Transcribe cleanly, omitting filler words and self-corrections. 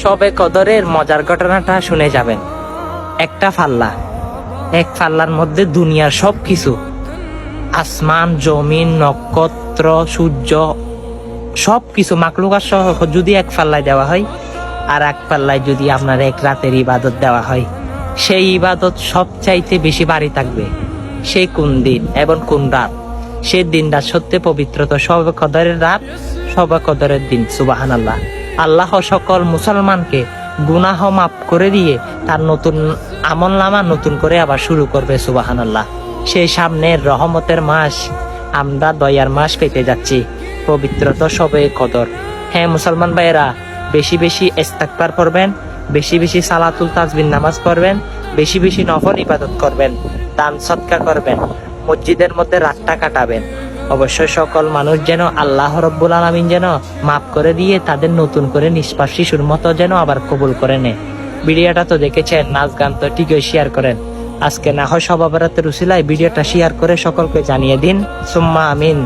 শবে কদরের মজার ঘটনাটা শুনে যাবেন। একটা পাল্লা, এক পাল্লার মধ্যে দুনিয়ার সবকিছু, আসমান, জমিন, নক্ষত্র, সূর্য, সবকিছু মাকলুকাত সহ যদি এক পাল্লায় দেওয়া হয়, আর এক পাল্লায় যদি আপনার এক রাতের ইবাদত দেওয়া হয়, সেই ইবাদত সবচাইতে বেশি বাড়ি থাকবে। সেই কোন দিন এবং কোন রাত? সেই দিনটা সত্যি পবিত্র, তো শবে কদরের রাত, শবে কদরের দিন। সুবহানাল্লাহ। আল্লাহ সকল মুসলমানকে গুনাহ মাফ করে দিয়ে তার নতুন আমলনামা নতুন করে আবার শুরু করবে। সুবহানাল্লাহ। সেই সামনের রহমতের মাস, আমরা দয়ার মাস পেতে যাচ্ছি, পবিত্র তো শবে কদর। হ্যাঁ মুসলমান ভাইয়েরা, বেশি বেশি ইস্তিগফার করবেন, বেশি বেশি সালাতুল তাসবিহ নামাজ পড়বেন, বেশি বেশি নফল ইবাদত করবেন, দান সদকা করবেন, মসজিদের মধ্যে রাতটা কাটাবেন। অবশ্যই সকল মানুষ যেন আল্লাহ রব্বুল আলামিন যেন মাফ করে দিয়ে তাদের নতুন করে নিষ্পাপ শিশুর মতো যেন আবার কবুল করে নেয়। ভিডিওটা তো দেখেছেন, নাচ গান তো ঠিকই শেয়ার করেন। আজকে না হয় শবে বরাতের উসিলায় ভিডিওটা শেয়ার করে সকলকে জানিয়ে দিন। সুম্মা আমিন।